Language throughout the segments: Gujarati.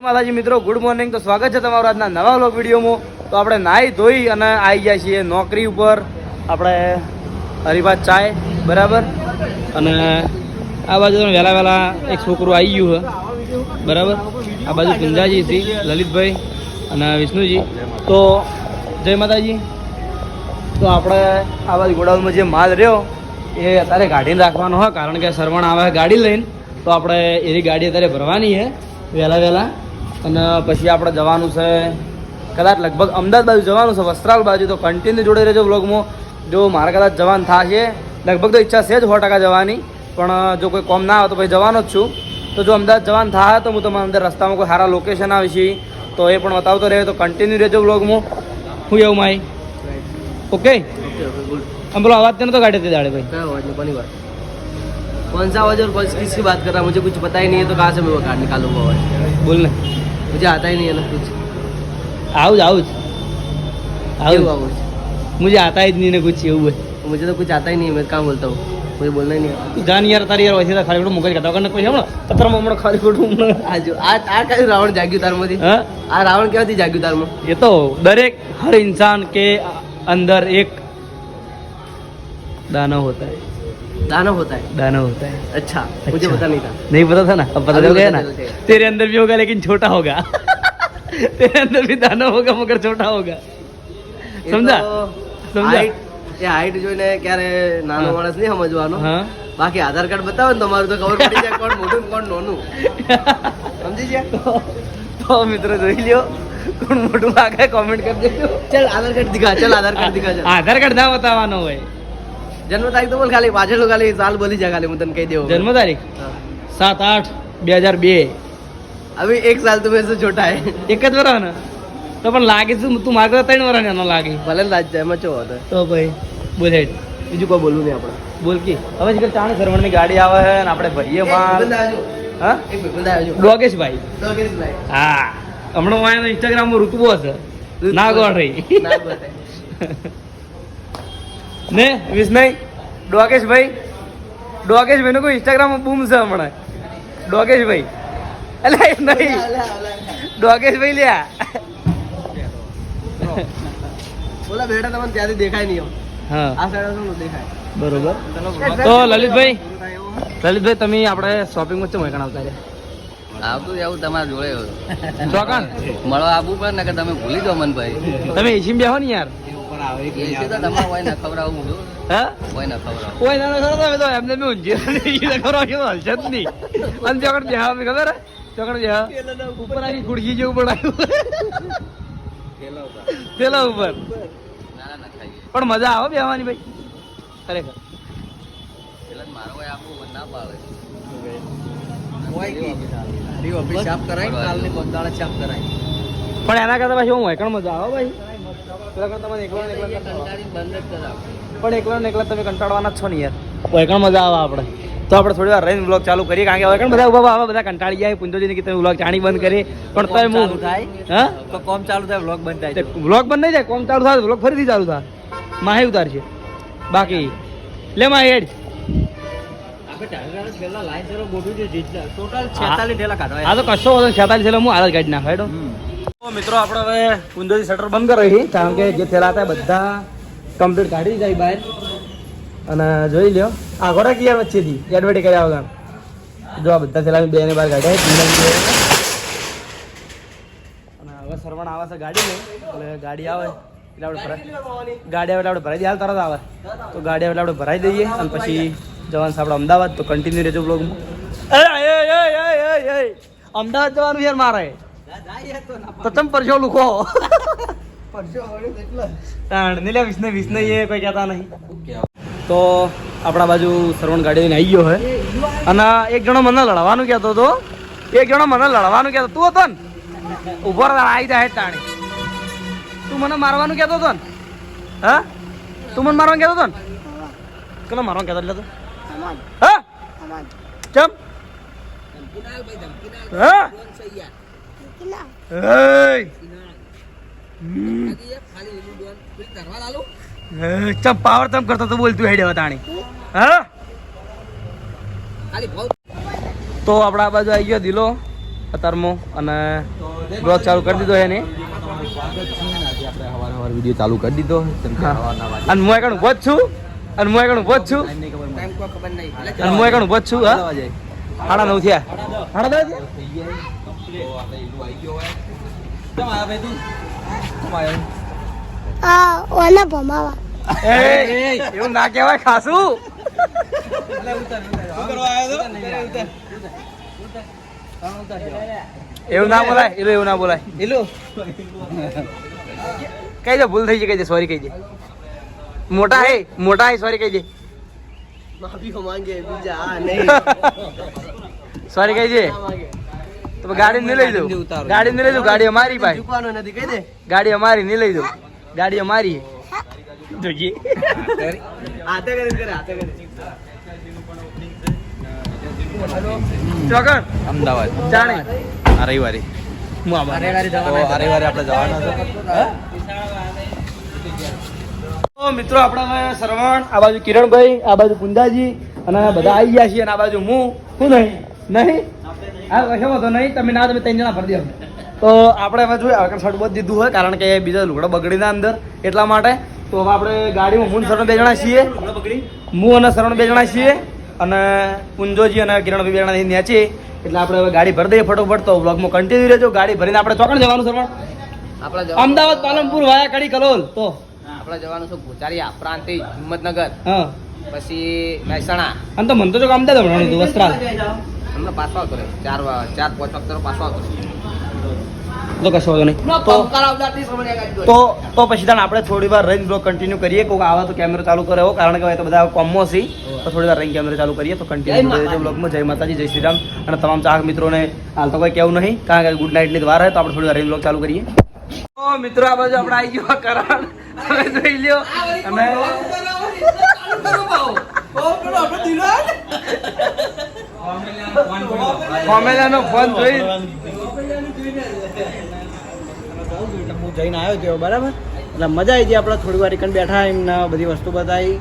માતાજી મિત્રો, ગુડ મોર્નિંગ. તો સ્વાગત છે તમારું આજના નવા વ્લોગ વિડીયોમાં. તો આપણે નાહી ધોઈ અને આવી ગયા છીએ નોકરી ઉપર. આપણે હરિભાત ચાય બરાબર. અને આ બાજુ વહેલા વહેલા એક છોકરું આવી ગયું છે બરાબર. આ બાજુ પુંજાજી શ્રી લલિતભાઈ અને વિષ્ણુજી. તો જય માતાજી. તો આપણે આ બાજુ ગોડાઉનમાં જે માલ રહ્યો એ અત્યારે કાઢીને રાખવાનો હોય, કારણ કે સરવણ આવે ગાડી લઈને. તો આપણે એની ગાડી અત્યારે ભરવાની છે વહેલા વહેલા. અને પછી આપણે જવાનું છે કદાચ લગભગ અમદાવાદ બાજુ જવાનું છે, વસ્ત્રાલ બાજુ. તો કન્ટિન્યુ જોડે રહેજો બ્લોગમાં. જો મારે કદાચ જવાનું થશે, લગભગ તો ઈચ્છા છે જ 100% જવાની, પણ જો કોઈ કોમ ના આવે તો પછી જવાનો જ છું. તો જો અમદાવાદ જવાનું થાય તો હું તમારા અંદર રસ્તામાં કોઈ સારા લોકેશન આવે છે તો એ પણ બતાવતો રહે. તો કન્ટિન્યુ રહેજો બ્લોગમાં. હું એવું માઈ ओके हम बोलो आवाज देना तो गाड़ी दे दाड़े भाई क्या आवाज नहीं बनी बात कौन सा आवाज और किसकी बात कर रहा है मुझे कुछ पता ही नहीं है तो कहाँ से मैं वो कार्ड निकालूंगा आवाज बोलना मुझे आता ही नहीं है ना कुछ आउज आउज आउज आवाज मुझे आता ही नहीं ना कुछ ये हुआ मुझे तो कुछ आता ही नहीं है मैं काम बोलता हूँ मुझे बोलना ही नहीं आता तू जान यार तारी यार वैसे तो खाली खोटું મુકજ કરતા વગર કોઈ હમણાં પત્ર માં ખાલી ખોટું आज आ कहीं रावण जाग्યું तार मध्ये हां आ रावण क्यांથી जाग्યું तार में ये तो दरेक हर इंसान के अंदर एक दानव होता है. दानव होता है दानव होता है. अच्छा मुझे पता नहीं था नहीं पता था ना, अब पता चल गया ना. चल गया। तेरे अंदर भी होगा लेकिन छोटा होगा. तेरे अंदर भी दानव होगा मगर छोटा होगा. ये समझा तो समझा હાઈટ એ હાઈટ જોઈને ક્યારે નાનો માણસ નહીં સમજવાનો હા. બાકી આધાર કાર્ડ બતાવો ને તમારું તો ખબર પડી જાય કોણ મોટું કોણ નાનું સમજી ગયા તો મિત્રો જોઈ લ્યો કોણ મોટું આગળ કોમેન્ટ કરી દેજો. चल आधार कार्ड दिखा चल आधार कार्ड दिखा चल આધાર કાર્ડ ના બતાવવાનો હોય. जन्म तारीख तो बोल खाली पाछળ ખાલી साल बोली जा खाली मैं तने कह देव જન્મ તારીખ 7/8/2002. अभी एक साल तो मेरे से छोटा है એક જ વર્ષ ને તો પણ લાગે છે તું માગતો 3 વર્ષ ને લાગે भले राज जाए मैं चो होता તો ભાઈ બોલ હેડ બીજું કોઈ બોલવું નહીં આપણે બોલ કે હવે જીગર ચાણે સરવણની ગાડી આવે છે ને આપણે ભરીએ માલ. હા એક બંદા આવજો ડોગેશભાઈ. તો કેસ લાય હા હમણાં વાય ઇન્સ્ટાગ્રામમાં ઋતુબો છે ના ગોળ રહી ના બતાય ને વિસ્મય ડોગેશભાઈ. ડોગેશભાઈ નો કોઈ ઇન્સ્ટાગ્રામમાં બૂમ છે હમણાં. ડોગેશભાઈ અલે નહીં ડોગેશભાઈ લ્યા. બોલા બેટા તમને ત્યાંથી દેખાય નહીં હા આ સાઈડ શું દેખાય બરોબર. તો લલિતભાઈ લલિતભાઈ તમે આપણે શોપિંગ વચ્ચે મોકણ આવતા રહ્યા આવતું એવું તમારા જોડે ચોકણ મળવા આવવું પડે ને કે તમે ભૂલી જાઓ મન ભાઈ તમે એસી બેહો ને યાર. એસી તો તમારે હોય ને ખવડાવું છું હા હોય ને ખવડાવું કોઈ ના ખરો તમે તો એમને બી ઊંઘી ખરો કેવો હલશે જ નહીં. અને ચોકડ બેહા ખબર હે ચોકડ બેહા ઉપર આખી ખુડકી જેવું બનાવ્યું પેલા ઉપર. ના ના ખાઈએ પણ મજા આવે બેહવાની ભાઈ ખરેખર. પેલા મારો હોય આપવું મને ના પાડે છાપ કરાય કાલની બંધાળે છાપ કરાય પણ એના કરતા પછી હું હોય કણ મજા આવે ભાઈ. પેલા કરતા મને એકલા એકલા બંધ જ કરાવ પણ એકલા ને એકલા તમે કંટાળવાના જ છો ને યાર. વૈકણ મજા આવે આપણે. તો આપણે થોડી વાર રહીને વ્લોગ ચાલુ કરીએ, કારણ કે વૈકણ બધા ઉભા આવે બધા કંટાળી જાય. પુંજોજીને કે તમે વ્લોગ ચાણી બંધ કરી પણ તોય હું થાય હા તો કોમ ચાલુ થાય વ્લોગ બંધ થાય વ્લોગ બંધ નહીં થાય, કોમ ચાલુ થાય વ્લોગ ફરીથી ચાલુ થાય. માહી ઉતાર છે બાકી લે માહી હેડ. હા તો કશો વધુ 46 થેલા હું હાલ જ કાઢી નાખો હેડો. તો મિત્રો આપણે હવે પુંજોજી શટર બંધ કરી, કારણ કે જે થેલા હતા બધા કમ્પ્લીટ કાઢી જાય બહાર. અને જોઈ લ્યો આ ઘોડા કે યાર વચ્ચેથી એડવર્ટી કર્યા વગર જો આ બધા થેલા બે ને બહાર કાઢ્યા. અને હવે સરવણ આવે છે ગાડી લઈ, એટલે ગાડી આવે એટલે આપણે ગાડી આવે એટલે આપણે ભરાઈ દઈએ. હાલ તરત આવે તો ગાડી આવે એટલે આપણે ભરાઈ દઈએ અને પછી જવાનું છે આપણે અમદાવાદ. તો કન્ટિન્યુ રહેજો બ્લોગમાં. અમદાવાદ જવાનું યાર મારે તો ચમ પરસો લુખો વિષ્ણુ એ કોઈ કહેતા નહીં. તો આપણા બાજુ સરવણ ગાડી લઈને આવી ગયો હે. અને એક જણો મને લડવાનું કહેતો હતો, તું હતો ને ઉભો આવી જાય તાણી. તું મને મારવાનું કહેતો હતો ને? હા તું મને મારવાનું કહેતો હતો ને? કેટલો મારવાનું કહેતો એટલે તું હા ચમ હા ચમ પાવર ચમ કરતો તો બોલતું હેડે તાણી. હા તો આપણા બાજુ આવી ગયો દિલો અત્યારમાં અને બ્લોગ ચાલુ કરી દીધો છે ને વિડીયો ચાલુ કરી દીધો અને હું એકણ ઉભો જ છું અને હું એકણ ઉભો જ છું અને હું એકણ ઉભો જ છું હા 9:30 થયા 9:30 ઓના ભમાવા એવું ના કહેવાય ખાસું એવું ના બોલાય એવું ના બોલાય કહી દે ભૂલ થઈ છે કહી દે સોરી કહી દે મોટા હે સોરી કહી દે માફી માંગે બીજા આ નહીં સોરી કહી દે તો ગાડી નહીં લઈ દઉં ગાડી અમારી ભાઈ ચૂકવાનો નથી કહી દે ગાડી અમારી નહીં લઈ દઉં ગાડી અમારી જોજી હાથે કરે ચોકણ અમદાવાદ જાણે આ રવિવારે હું આભાર રવિવારે આપણે જવાના તો મિત્રો આપણે શ્રવણ આ બાજુ કિરણભાઈ આ બાજુ પુંજાજી અને બધા આવી ગયા છીએ અને આ બાજુ હું શું નહીં હા કશો વાંધો નહીં તમે ના તમે 3 જણા ભરી દો તો આપણે હવે જોઈએ આગળ સાઈડ બધ દીધું હોય કારણ કે બીજા લુગડા બગડીના અંદર એટલા માટે તો હવે આપણે ગાડીમાં હું શરણ 2 જણા છીએ હું અને શરણ 2 જણા છીએ અને પુંજોજી અને કિરણભાઈ 2 જણા નેચી એટલે આપણે હવે ગાડી ભરી દઈએ ફટોફટ તો બ્લોગમાં કન્ટિન્યુ રહેજો ગાડી ભરીને આપણે ચોકડ જવાનું શરણ અમદાવાદ પાલનપુર વાયા કડી કલોલ તો આપણે જવાનું છે ભૂચારિયા પ્રાંતિજ હિંમતનગર હા પછી મહેસાણા આમ તો મને તો જો અમદાવાદ ભણવાનું હતું વસ્ત્રાલ હમણાં પાછો આવતો રહે 4-5 વખત પાછો આવતો તો કશો વાંધો નહીં તો પછી તાણ આપણે થોડી વાર રહીને બ્લોગ કન્ટિન્યુ કરીએ કોઈ આવે તો કેમેરો ચાલુ કરે એવો કારણ કે હવે તો બધા કોમો છે તો થોડી વાર રહીને કેમેરો ચાલુ કરીએ તો કન્ટિન્યુ કરીએ બ્લોગમાં જય માતાજી જય શ્રી રામ અને તમામ ચાહક મિત્રોને હાલ તો કોઈ કેવું નહીં કારણ કે ગુડ નાઇટની વાર હોય તો આપણે થોડી વાર રહીને બ્લોગ ચાલુ કરીએ તો મિત્રો આ બાજુ આપણે આવી ગયો કરણ તમે જોઈ લ્યો અને કોમેલાનો ફોન જોઈ હું જઈને આવ્યો હતો બરાબર એટલે મજા આવી ગઈ આપણે થોડી વાર એકન બેઠા એમને બધી વસ્તુ બતાવી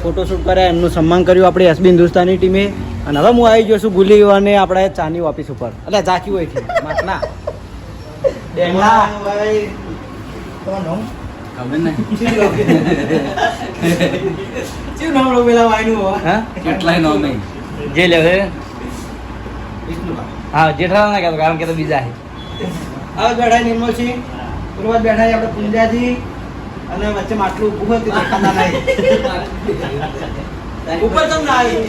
ફોટોશૂટ કર્યા એમનું સન્માન કર્યું આપણી એસબી હિન્દુસ્તાની ટીમે અને હવે હું આવી ગયો છું ગુલી અને આપણે ચાની ઓફિસ ઉપર એટલે ઝાંકી હોય છે માટલા ડેંગલા જે લે હા જેઠાલાલ ના કહેતો કારણ કે તો બીજા છે હવે બેઠા નિર્મલસિંહ પૂર્વજ બેઠા આપણે પુંજાજી અને વચ્ચે માટલું ઊભું હોય દેખાતા નહીં ઉપર તો ના આવી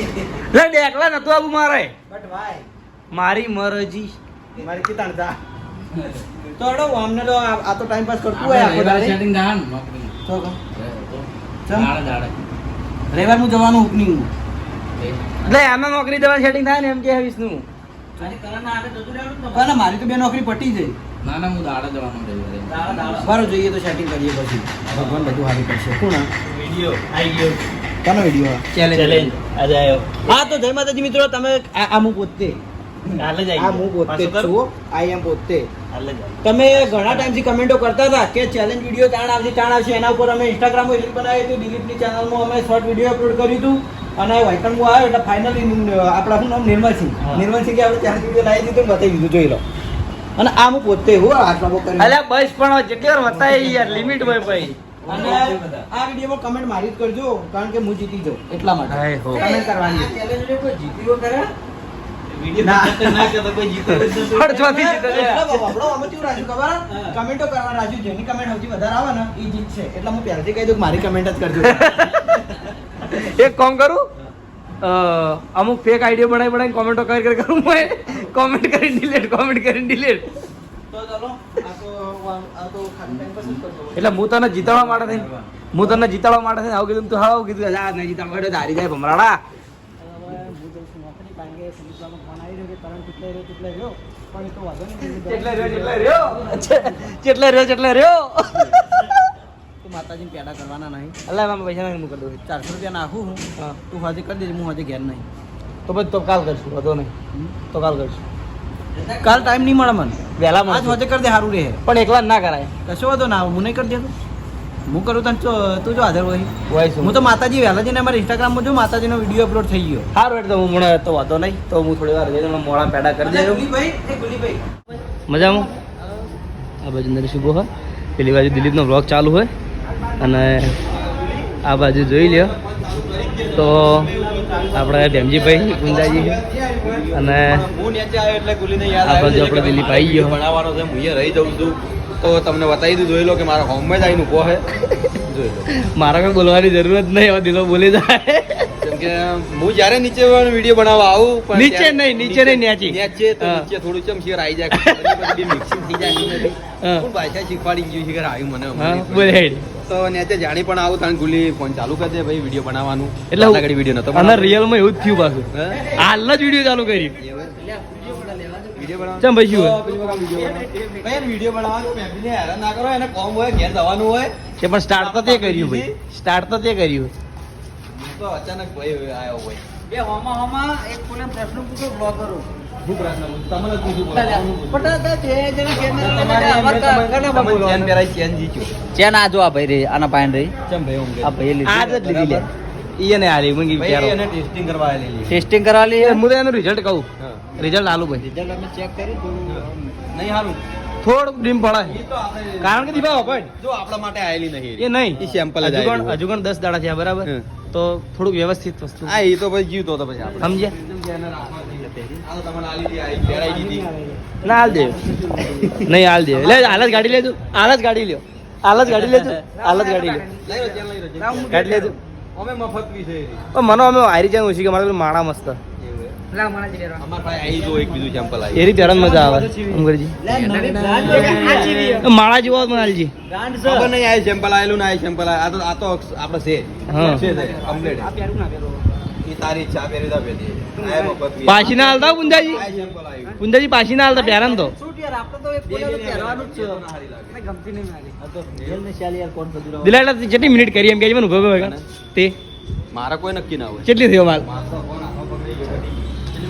લે ડેકલા નતો આબુ મારે બટ ભાઈ મારી મરજી મારી કી તાણતા તો અડો અમને તો આ તો ટાઈમ પાસ કરતું હોય આખો દાડે સેટિંગ દાન તો દાડે રવિવાર હું જવાનું ઓપનિંગ એટલે આમાં નોકરી જવાનું સેટિંગ થાય ને એમ કે વિષ્ણુ મારી તો બે નોકરી પટી જાય ના હું દાડા જવાનું રવિવારે બરાબર જોઈએ તો સેટિંગ કરીએ પછી ભગવાન બધું સારું કરશે કોણ વિડીયો આવી ગયો કોનો વિડીયો ચેલેન્જ આજે આવ્યો હા તો જય માતાજી મિત્રો તમે આ હું પોતે આ હું પોતે છું આઈ એમ પોતે તમે ઘણા ટાઈમથી કમેન્ટો કરતા હતા કે ચેલેન્જ વિડીયો તાણ આવશે એના ઉપર અમે ઇન્સ્ટાગ્રામમાં રીલ બનાવી હતી દિલીપની ચેનલમાં અમે શોર્ટ વિડીયો અપલોડ કર્યું હતું અને વાઇકનમાં આવ્યો એટલે ફાઇનલી આપણા શું નામ નિર્મલસિંહ કે આપણે ચેલેન્જ વિડીયો લાવી દીધું બતાવી દીધું જોઈ લો અને આ હું પોતે હું આટલા કરી અલ્યા બસ પણ જેટલી વાર બતાવી યાર લિમિટ હોય ભાઈ અને આ વિડીયોમાં કમેન્ટ મારી જ કરજો કારણ કે હું જીતી જાઉં એટલા માટે કમેન્ટ કરવાની ચેલેન્જ વિડીયો કોઈ જીત્યો કરે કમેન્ટો કરવા રાજુ જેની કમેન્ટ સૌથી વધારે આવે ને એ જીતશે એટલે હું પહેલાથી કહી દઉં મારી કમેન્ટ જ કરજો એક કામ કરું અમુક ફેક આઈડિયા બનાવી કોમેન્ટો કરી કરું મેં કોમેન્ટ કરીને ડિલીટ તો ચાલો એટલે હું તને જીતાડવા માટે થઈને આવું કીધું તું આવું કીધું આ નહીં જીતાડવા માટે હારી જાય ભમરાડા ચેટલે રહ્યો માતાજી પેડા કરવાના નહીં અલ્લાહ મામા પૈસા નહીં મૂકી દઉં 400 રૂપિયા નાખું હું તું હજે કરી દેજે હું હજે ઘેર નહીં તો પછી તો કાલ કરશું વધો નહીં તો કાલ કરશું કાલ ટાઈમ નહીં મળે મને વહેલા આજ હજે કરી દે સારું રહે પણ એકલા ના કરાય કશો વધો ના હું નહીં કરી દેતો હું કરું તને તું જો હાજર હોય હોય શું હું તો માતાજી વહેલા જઈને અમારા ઇન્સ્ટાગ્રામમાં જો માતાજીનો વિડીયો અપલોડ થઈ ગયો સારું એટલે તો હું મને તો વાંધો નહીં તો હું થોડી વાર જઈને મોડા પેડા કરી દેજો મજામાં આ બાજુ નરેશ ઉભો હોય પેલી બાજુ દિલીપનો બ્લોગ ચાલુ હોય અને આ બાજુ જોઈ લ્યો તો આપણે ભેમજીભાઈ ગુંજાજી અને હું નીચે આવ્યો એટલે ગુલીને યાદ આ બાજુ આપણે દિલીપ આવી ગયો ભણાવવાનો છે હું અહીં રહી જાઉં છું તો તમને બતાવી દઉં જોઈ લો કે મારા હોમમાં જ આવીને ઊભો છે જોઈ લો મારા કોઈ બોલવાની જરૂર જ નહીં હવે દિલો બોલી જાય કેમ કે હું જ્યારે નીચે વિડીયો બનાવવા આવું પણ નીચે ત્યારે- નહીં, નીચે નહીં, ન્યાચી. નીચે તો હા. નીચે થોડું ચમચીર આવી જાય બધી મિક્સિંગ થઈ જાય હા. પણ ભાષા શીખવાડી ગયું છે કે આવ્યું મને હા બોલે હેડ. તો નીચે જાણી પણ આવું તાણ ગુલી ફોન ચાલુ કરી દે ભાઈ વિડીયો બનાવવાનું એટલે આટલા ઘડી વિડીયો નતો અને રિયલમાં એવું જ થયું પાછું હાલ જ વિડીયો ચાલુ કરી વિડીયો બનાવવાનો ચમ ભાઈ શું હોય? વિડીયો બનાવવાનો ફેમિલીને હેરાન ના કરો એને કોમ હોય ઘેર જવાનું હોય કે પણ સ્ટાર્ટ તો તે કર્યું ભાઈ સ્ટાર્ટ તો તે કર્યું તો અચાનક ભાઈ આવ્યો હોય બે હોમાં એક કોને પ્રશ્ન પૂછો બ્લોગ કરું શું પ્રશ્ન તમને પૂછું ચેન આ જો આ ભાઈ રે આના પાયન રહી ચમ ભાઈ ઊંઘે આ ભાઈ આ જ લીધી લે ઈ ને હારી મંગી ભાઈ વિચારો એને ટેસ્ટિંગ કરવા આવેલી ટેસ્ટિંગ કરાવી હું તો એનું રિઝલ્ટ કહું રિઝલ્ટ આલું ભાઈ રિઝલ્ટ અમે ચેક કરી નહીં હારું થોડુંક ડીમ પડાય એ તો આપણે કારણ કે દીપા પણ જો આપણા માટે આવેલી નહીં એ નહીં એ સેમ્પલ જ હજુ આવેલું પણ 10 દાડા થયા બરાબર હમ. તો થોડુંક વ્યવસ્થિત વસ્તુ હા એ તો પછી જીવતો હતો પછી આપણે સમજ્યા આ તો તમને આલી દી આવી પહેરાઈ દીધી ના હાલ દે નહીં હાલ દે લે હાલ જ ગાડી લેજો હાલ જ ગાડી લ્યો હાલ જ ગાડી લેજો હાલ જ ગાડી લ્યો લઈ લો ચેન લઈ લો ગાડી લેજો અમે મફત બી છે પણ મને અમે હારી જાય ઓછી કે મારે પેલું માણા મસ્ત અમાર પાસે આવી જો એક બીજું સેમ્પલ આવી એ રીતે હેરાન મજા આવે અંગરજી માળા જેવો મને હાલજી ખબર નહીં આ સેમ્પલ આવેલું ને આ સેમ્પલ આ તો આપણે છે હા. છે કમ્પ્લીટ એ તારી ઈચ્છા પહેરી દા પહેરી આ મફત બી. પાછી ના હાલતા પુંજાજી આ સેમ્પલ આવ્યું પુંજાજી પાછી ના હાલતા પ્યારા ને તો દિલા એટલે કેટલી મિનિટ કરી એમ કે મને ઉભો ઉભો તે મારા કોઈ નક્કી ના હોય કેટલી થયો માલ મારતો કોણ આખો પકડી ગયો પેલી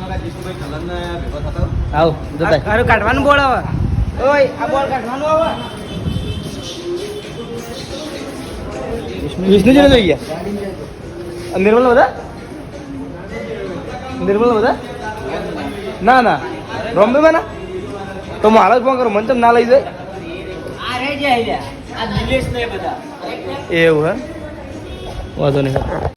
વખત જીતુભાઈ કલરને ભેગો થતો આવ જતા કાઢવાનું બોલ હવે ઓય આ બોલ કાઢવાનું હવે વિષ્ણુજી જોઈ ગયા નિર્મલ બધા નિર્મલ બધા ના ના રોમ્બે માં ના તો હું હાલ જ ફોન કરું મને ચમ ના લઈ જાય આ રહી જાય આ દિલેશ ને બધા એવું હે વાંધો નહીં